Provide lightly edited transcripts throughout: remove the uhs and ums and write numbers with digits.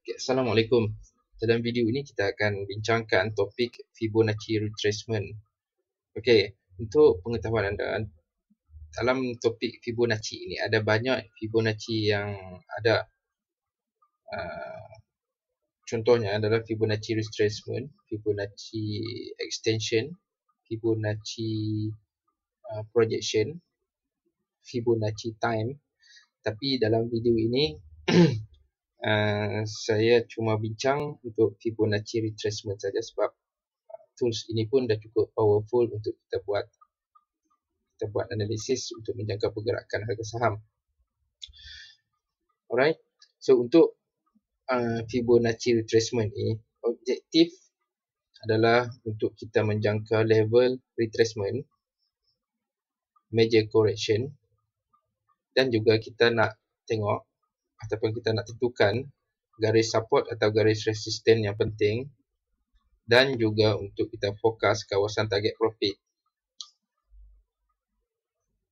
Okay, Assalamualaikum. Dalam video ini kita akan bincangkan topik Fibonacci retracement. Okey, untuk pengetahuan anda, dalam topik Fibonacci ini ada banyak Fibonacci yang ada. Contohnya adalah Fibonacci retracement, Fibonacci extension, Fibonacci projection, Fibonacci time. Tapi dalam video ini saya cuma bincang untuk Fibonacci retracement saja sebab tools ini pun dah cukup powerful untuk kita buat analisis untuk menjangka pergerakan harga saham. Alright, so untuk Fibonacci retracement ini, objektif adalah untuk kita menjangka level retracement, major correction, dan juga kita nak tengok ataupun kita nak tentukan garis support atau garis resistance yang penting, dan juga untuk kita fokus kawasan target profit.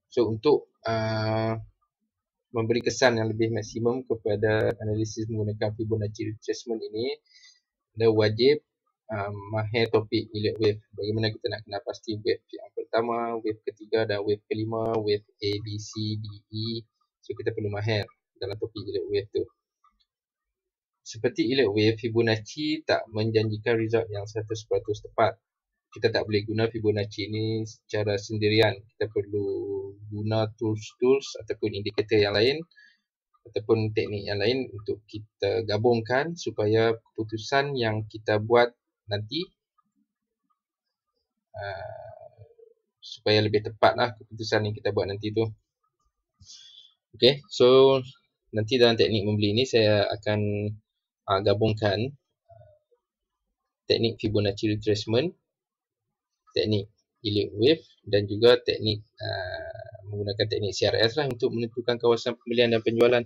So untuk memberi kesan yang lebih maksimum kepada analisis menggunakan Fibonacci retracement ini, anda wajib mahir topik elliott wave. Bagaimana kita nak kenal pasti wave yang pertama, wave ketiga dan wave kelima, wave A, B, C, D, E. So kita perlu mahir dalam topik elliott wave tu. Seperti elliott wave, Fibonacci tak menjanjikan result yang 100% tepat. Kita tak boleh guna Fibonacci ini secara sendirian. Kita perlu guna tools ataupun indikator yang lain ataupun teknik yang lain untuk kita gabungkan supaya keputusan yang kita buat nanti supaya lebih tepatlah keputusan yang kita buat nanti tu. Okay, so nanti dalam teknik membeli ni saya akan gabungkan teknik Fibonacci retracement, teknik elliott wave dan juga teknik menggunakan teknik CRS lah untuk menentukan kawasan pembelian dan penjualan.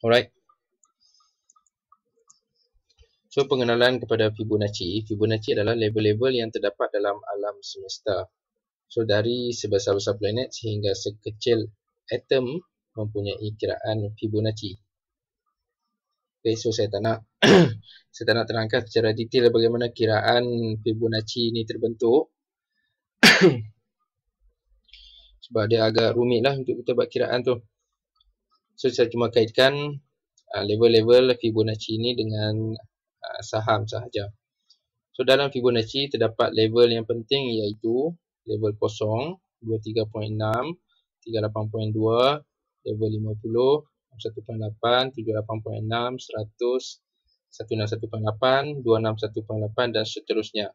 Alright. So pengenalan kepada Fibonacci. Fibonacci adalah level-level yang terdapat dalam alam semesta. So dari sebesar-besar planet sehingga sekecil atom mempunyai kiraan Fibonacci. Okay, so saya tak nak saya tak nak terangkan secara detail bagaimana kiraan Fibonacci ini terbentuk. Sebab dia agak rumit lah untuk kita buat kiraan tu. So saya cuma kaitkan level-level Fibonacci ini dengan saham sahaja. So dalam Fibonacci terdapat level yang penting iaitu level 0, 23.6, 38.2, level 50, 1.8, 78.6, 100, 161.8, 261.8 dan seterusnya.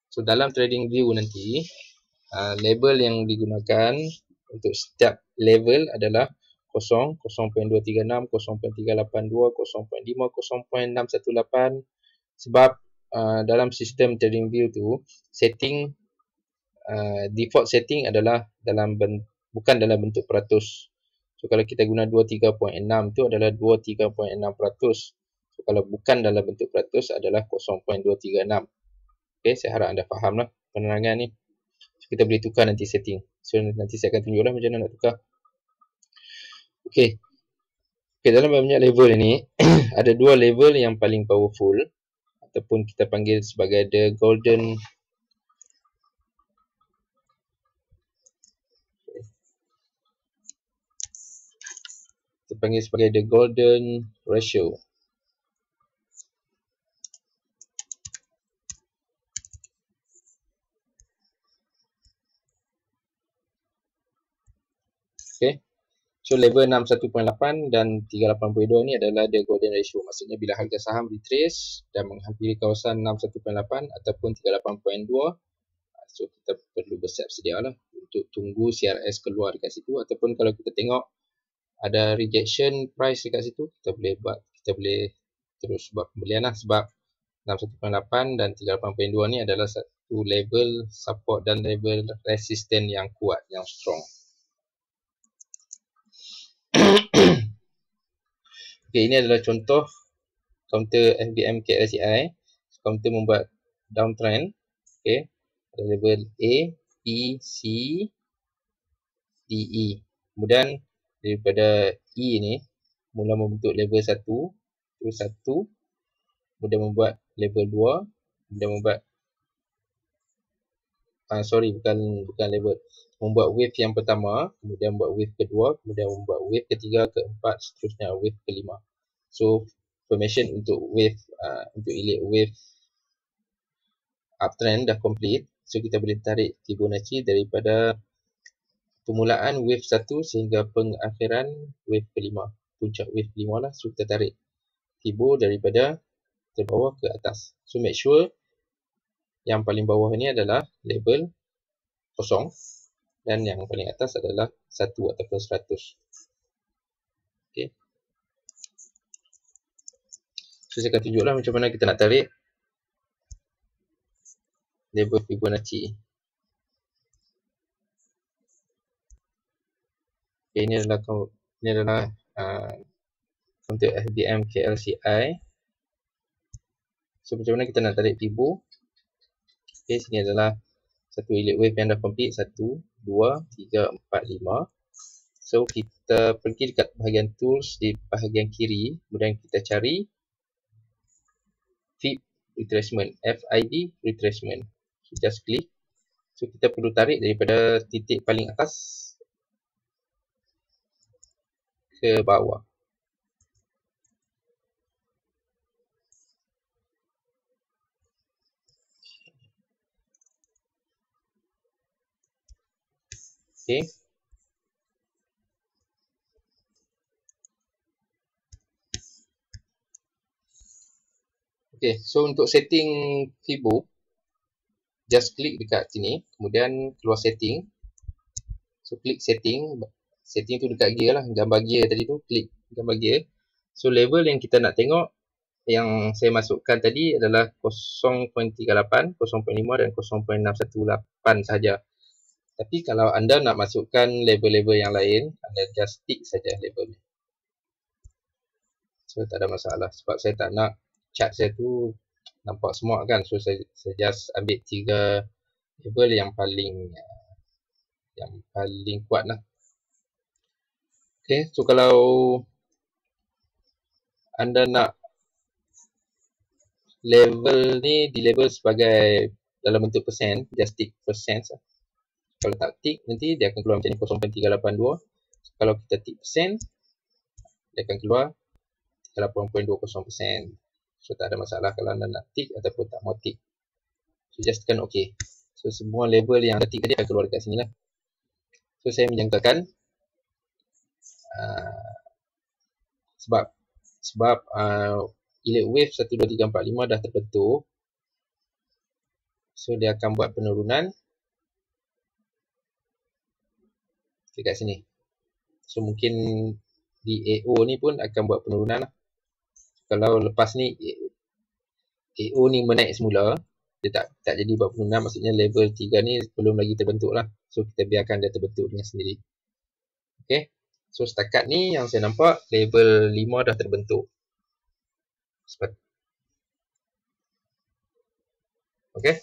So dalam trading view nanti, label yang digunakan untuk setiap level adalah 0, 0.236, 0.382, 0.5, 0.618. Sebab dalam sistem trading view tu, setting default setting adalah bukan dalam bentuk peratus. So kalau kita guna 23.6 tu adalah 23.6%. So kalau bukan dalam bentuk peratus adalah 0.236. Okay, saya harap anda fahamlah penerangan ni. So, kita boleh tukar nanti setting. So nanti saya akan tunjuklah macam mana nak tukar. Okay, dalam banyak level ini ada dua level yang paling powerful ataupun kita panggil sebagai the golden ratio. Okay, so level 61.8 dan 382 ni adalah the golden ratio. Maksudnya bila harga saham retrace dan menghampiri kawasan 61.8 ataupun 38.2, so kita perlu bersiap sedia lah untuk tunggu CRS keluar dekat situ, ataupun kalau kita tengok ada rejection price dekat situ, kita boleh terus buat pembelian lah. Sebab 61.8 dan 38.2 ni adalah satu level support dan level resistance yang kuat, yang strong. Okay, ini adalah contoh counter FBM KLCI. Counter membuat downtrend. Okay, ada level A, B, C, D, E. Kemudian daripada E ni mula membentuk level 1, Itu 1. Kemudian membuat label 2. Kemudian membuat bukan label. Membuat wave yang pertama, kemudian membuat wave kedua, kemudian membuat wave ketiga, keempat, seterusnya wave kelima. So formation untuk wave untuk elite wave uptrend dah complete. So kita boleh tarik Fibonacci daripada permulaan wave 1 sehingga pengakhiran wave kelima, puncak wave kelima lah. So kita tarik Fibo daripada terbawah ke atas. So make sure yang paling bawah ni adalah label kosong dan yang paling atas adalah 1 ataupun 100. Okay. So saya akan tunjuklah macam mana kita nak tarik label Fibonacci. Okay, ini adalah untuk FBM KLCI. So macam mana kita nak tarik Fibo? Okay, sini adalah satu elite wave yang dah complete. 1, 2, 3, 4, 5. So kita pergi dekat bahagian tools di bahagian kiri, kemudian kita cari Fib retracement, FIB retracement. So just click. So kita perlu tarik daripada titik paling atas ke bawah. Okay. Okay, so untuk setting Fibo, just klik dekat sini, kemudian keluar setting. So klik setting. Setting tu dekat gear lah, gambar gear tadi tu, klik gambar gear. So level yang kita nak tengok, yang saya masukkan tadi adalah 0.38, 0.5 dan 0.618 saja. Tapi kalau anda nak masukkan label-label yang lain, anda just tick saja label ni. So tak ada masalah, sebab saya tak nak chart saya tu nampak semua kan. So saya just ambil 3 label yang paling kuat lah. Okay, so kalau anda nak level ni di label sebagai dalam bentuk persen, just tick persen. Kalau tak tick, nanti dia akan keluar macam ni, 0.382. Kalau kita tick persen, dia akan keluar 8.20%. So tak ada masalah kalau anda nak tick ataupun tak mau tick. So just tekan OK. So semua label yang anda tick tadi akan keluar dekat sini lah. So saya menjangkakan sebab elite wave 1, 2, 3, 4, 5 dah terbentuk. So dia akan buat penurunan dekat sini. So mungkin di AO ni pun akan buat penurunan lah. Kalau lepas ni AO ni menaik semula, dia tak jadi buat penurunan, maksudnya level 3 ni belum lagi terbentuk lah. So kita biarkan dia terbentuk dengan sendiri. Okay, so setakat ni yang saya nampak level 5 dah terbentuk. Okay.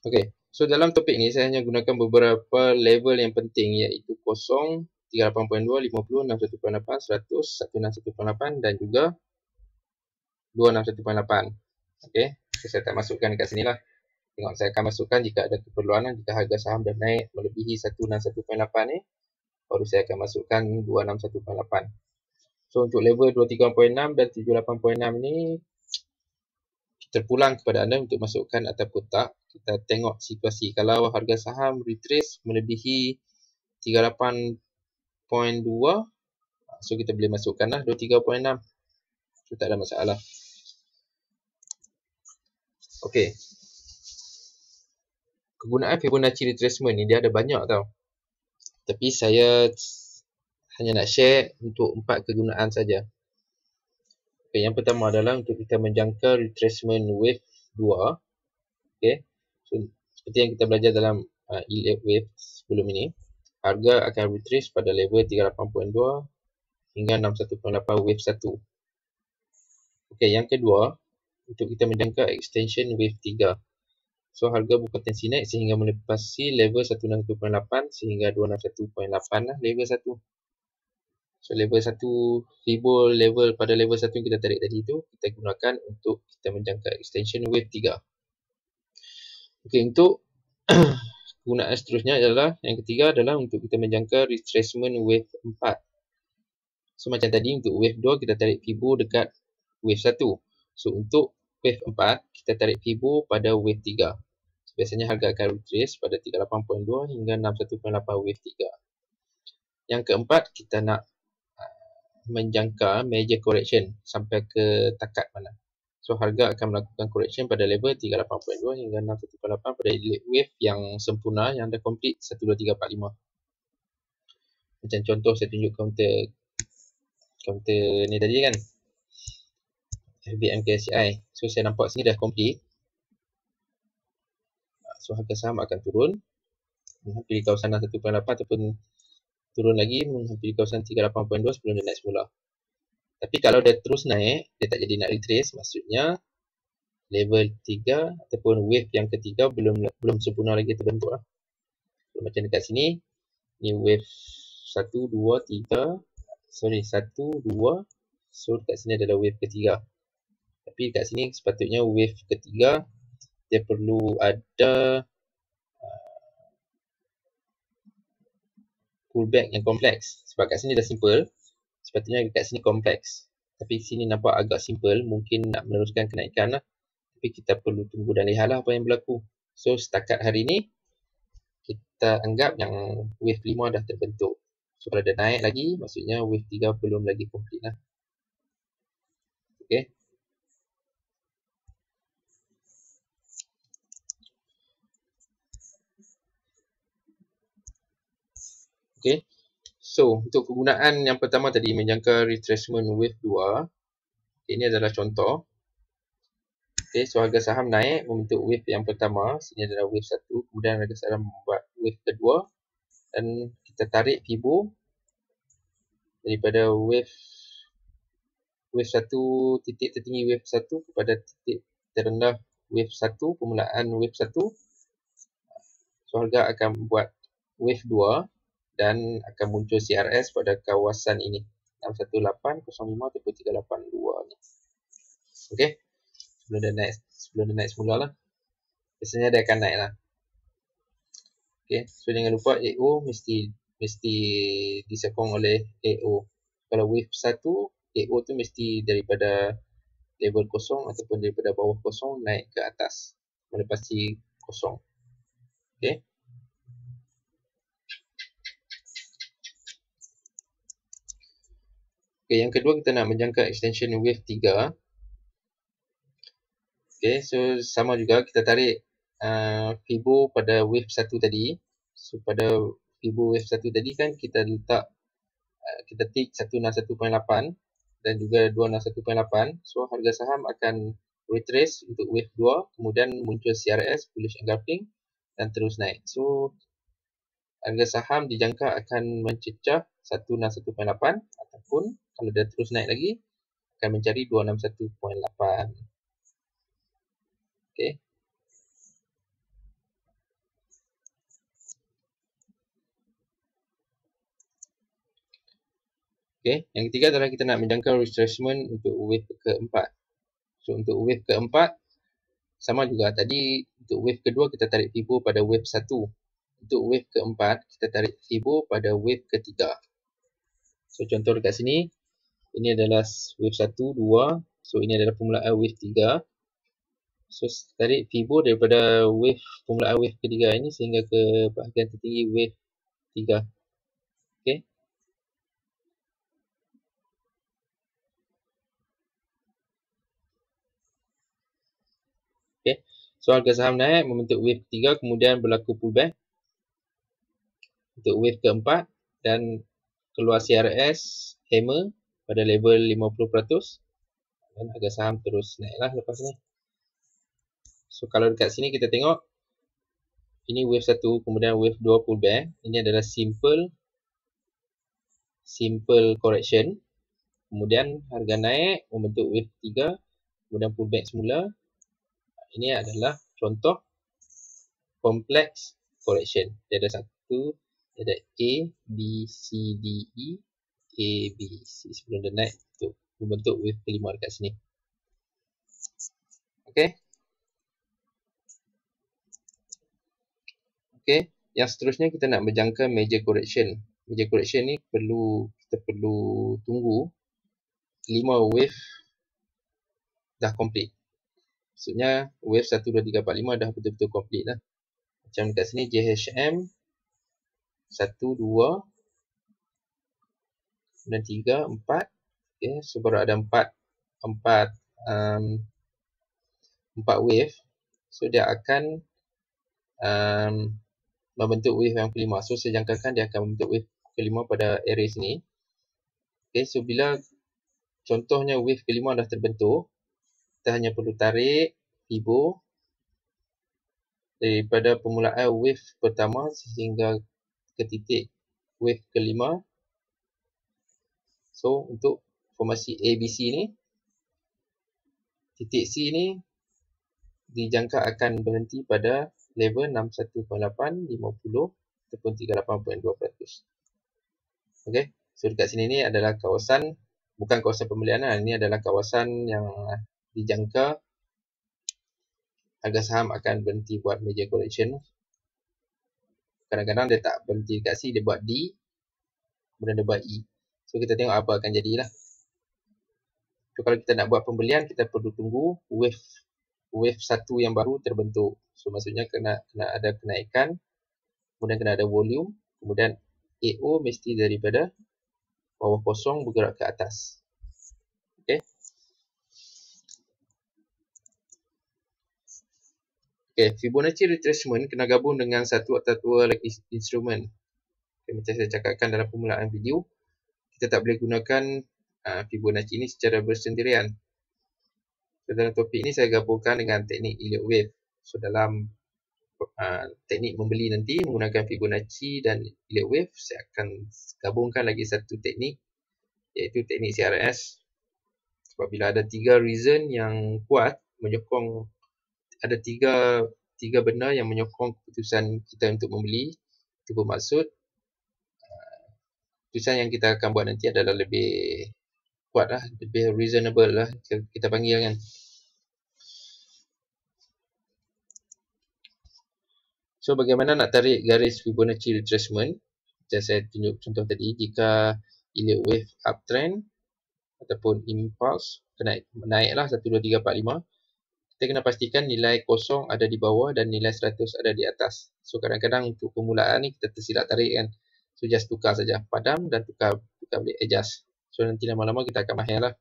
Okay, so dalam topik ni saya hanya gunakan beberapa level yang penting, iaitu 0, 38.2, 50, 61.8, 100, 161.8 dan juga 261.8. Okay, so saya tak masukkan dekat sini lah. Tengok, saya akan masukkan jika ada keperluan. Jika harga saham dah naik melebihi 161.8 ni, baru saya akan masukkan 261.8. So untuk level 23.6 dan 78.6 ni terpulang kepada anda untuk masukkan ataupun tak. Kita tengok situasi. Kalau harga saham retrace melebihi 38.2, so kita boleh masukkan lah 23.6. So tak ada masalah. Okay, kegunaan Fibonacci retracement ni dia ada banyak tau. Tapi saya hanya nak share untuk 4 kegunaan saja. Okay, yang pertama adalah untuk kita menjangka retracement wave 2. Okay, so seperti yang kita belajar dalam elite wave sebelum ini, harga akan retrace pada level 38.2 hingga 61.8 wave 1. Okay, yang kedua, untuk kita menjangka extension wave 3. So harga berpotensi naik sehingga melepasi level 161.8 sehingga 261.8 lah level 1. So level 1 Fibo level pada level 1 yang kita tarik tadi tu kita gunakan untuk kita menjangka extension wave 3. Okey, untuk penggunaan seterusnya adalah yang ketiga adalah untuk kita menjangka retracement wave 4. So macam tadi untuk wave 2 kita tarik Fibo dekat wave 1. So untuk wave 4 kita tarik Fibo pada wave 3. So, biasanya harga akan retrace pada 38.2 hingga 61.8 wave 3. Yang keempat kita nak menjangka major correction sampai ke takat mana. So harga akan melakukan correction pada level 38.2 hingga 61.8 pada wave yang sempurna yang dah complete 12345. Macam contoh saya tunjuk counter ni tadi kan, FBMKSCI. So saya nampak sini dah complete. So harga saham akan turun menghampiri kawasan 1.8 ataupun turun lagi menghampiri kawasan 38.2 sebelum dia naik semula. Tapi kalau dia terus naik, dia tak jadi nak retrace, maksudnya level 3 ataupun wave yang ketiga belum sempurna lagi terbentuk lah. So, macam dekat sini, ni wave 1, 2, 3, sorry 1, 2, so dekat sini adalah wave ketiga. Tapi dekat sini sepatutnya wave ketiga dia perlu ada pullback yang kompleks. Sebab kat sini dah simple, sepatutnya dekat sini kompleks. Tapi sini nampak agak simple, mungkin nak meneruskan kenaikan lah. Tapi kita perlu tunggu dan lihat lah apa yang berlaku. So setakat hari ni kita anggap yang wave 5 dah terbentuk. So kalau dia naik lagi, maksudnya wave 3 belum lagi complete lah. Okay. Okay. So untuk kegunaan yang pertama tadi menjangka retracement wave 2. Okay, ini adalah contoh. Okay, so harga saham naik membentuk wave yang pertama. Sini adalah wave 1. Kemudian harga saham membuat wave kedua. Dan kita tarik Fibo daripada wave 1 titik tertinggi wave 1 kepada titik terendah wave 1, permulaan wave 1. So harga akan buat wave 2 dan akan muncul CRS pada kawasan ini 61805 ataupun 382 ni. Okey. Sebelum dia naik semula lah. Biasanya dia akan naik lah. Okey, so jangan lupa AO mesti disokong oleh AO. Kalau wave 1, AO tu mesti daripada level kosong ataupun daripada bawah kosong naik ke atas melepasi kosong. Okey. Okay, yang kedua kita nak menjangka extension wave 3. Okay, so sama juga kita tarik Fibo pada wave 1 tadi. So pada Fibo wave 1 tadi kan kita letak kita tick 161.8 dan juga 261.8. So harga saham akan retrace untuk wave 2, kemudian muncul CRS bullish engulfing dan terus naik. So harga saham dijangka akan mencecah 161.8 ataupun kalau dia terus naik lagi akan mencari 261.8. Okey. Okey, yang ketiga adalah kita nak menjangka retracement untuk wave keempat. So untuk wave keempat sama juga tadi, untuk wave kedua kita tarik Fibo pada wave 1. Untuk wave keempat kita tarik Fibo pada wave ketiga. So contoh dekat sini, ini adalah wave 1, 2. So ini adalah permulaan wave 3. So tarik Fibo daripada wave permulaan wave ketiga ini sehingga ke bahagian tertinggi wave 3. Okey. Okay. So harga saham naik membentuk wave 3, kemudian berlaku pullback untuk wave keempat dan keluar CRS hammer pada level 50% dan harga saham terus naiklah lepas ni. So kalau dekat sini kita tengok ini wave 1, kemudian wave 2 pullback. Ini adalah simple correction. Kemudian harga naik membentuk wave 3, kemudian pullback semula. Ini adalah contoh complex correction. Dia ada satu, dia ada A, B, C, D, E, A, B, C. Sebelum dia naik untuk membentuk wave kelima dekat sini. Okay. Okay. Yang seterusnya kita nak berjangka major correction. Major correction ni kita perlu tunggu 5 wave dah complete. Maksudnya wave 1, 2, 3, 4, 5 dah betul-betul complete lah. Macam dekat sini JHM 1, 2 dan 3, 4. Okay, so baru ada 4 wave. So dia akan membentuk wave yang kelima. So saya jangkakan dia akan membentuk wave kelima pada array sini. Okay, so bila contohnya wave kelima dah terbentuk, kita hanya perlu tarik Fibo daripada permulaan wave pertama sehingga ke titik wave kelima. So untuk formasi ABC ni, titik C ni dijangka akan berhenti pada level 61.8, 50 ataupun 38.2%. Okay, so dekat sini ni adalah kawasan, bukan kawasan pembelian lah. Ini adalah kawasan yang dijangka harga saham akan berhenti buat major correction. Kadang-kadang dia tak berhenti dekat C, dia buat D, kemudian dia buat E. So kita tengok apa akan jadilah. So kalau kita nak buat pembelian, kita perlu tunggu wave 1 yang baru terbentuk. So maksudnya kena ada kenaikan, kemudian kena ada volume, kemudian AO mesti daripada bawah kosong bergerak ke atas. Okay. Okay, Fibonacci retracement kena gabung dengan satu atau dua lagi instrumen. Okay, macam saya cakapkan dalam permulaan video, kita tak boleh gunakan Fibonacci ini secara bersendirian. So, dalam topik ini saya gabungkan dengan teknik Elliott Wave. So dalam teknik membeli nanti menggunakan Fibonacci dan Elliott Wave, saya akan gabungkan lagi satu teknik, iaitu teknik CRS. Sebab bila ada 3 reason yang kuat menyokong, ada tiga benda yang menyokong keputusan kita untuk membeli, itu bermaksud keputusan yang kita akan buat nanti adalah lebih kuat lah, lebih reasonable lah kita panggil kan. So bagaimana nak tarik garis Fibonacci retracement? Macam saya tunjuk contoh tadi, jika Elliott Wave uptrend ataupun impulse naiklah 1, 2, 3, 4, 5, kita kena pastikan nilai kosong ada di bawah dan nilai 100 ada di atas. So kadang-kadang untuk permulaan ni kita tersilap tarik kan. So just tukar saja, padam dan tukar balik adjust. So nanti lama-lama kita akan mahir lah.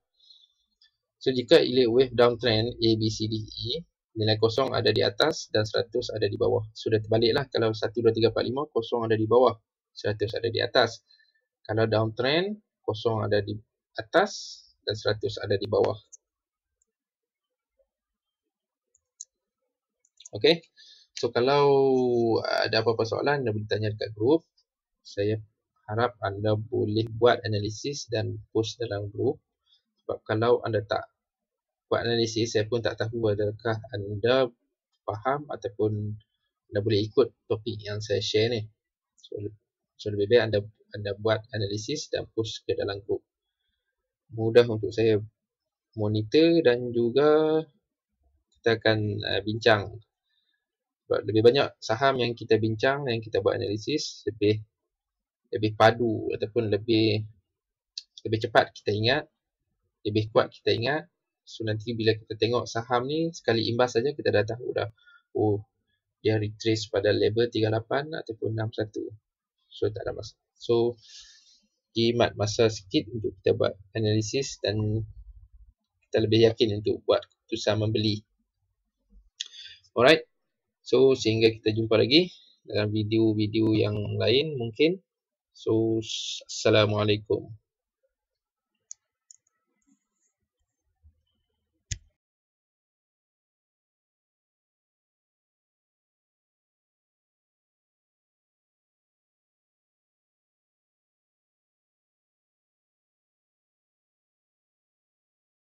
So jika Elliott Wave downtrend A, B, C, D, E, nilai kosong ada di atas dan 100 ada di bawah. Sudah terbalik lah. Kalau 1, 2, 3, 4, 5, kosong ada di bawah, 100 ada di atas. Kalau downtrend, kosong ada di atas dan 100 ada di bawah. Okay, so kalau ada apa-apa soalan, anda boleh tanya dekat grup. Saya harap anda boleh buat analisis dan post dalam grup. Sebab kalau anda tak buat analisis, saya pun tak tahu adakah anda faham ataupun anda boleh ikut topik yang saya share ni. So lebih baik anda buat analisis dan post ke dalam grup. Mudah untuk saya monitor dan juga kita akan bincang. Sebab lebih banyak saham yang kita bincang, yang kita buat analisis, lebih padu ataupun lebih cepat kita ingat, lebih kuat kita ingat. So nanti bila kita tengok saham ni, sekali imbas saja kita dah tahu dah, oh dia retrace pada level 38 ataupun 61. So tak ada masalah. So jimat masa sikit untuk kita buat analisis dan kita lebih yakin untuk buat keputusan membeli. Alright, so sehingga kita jumpa lagi dalam video-video yang lain mungkin. So assalamualaikum.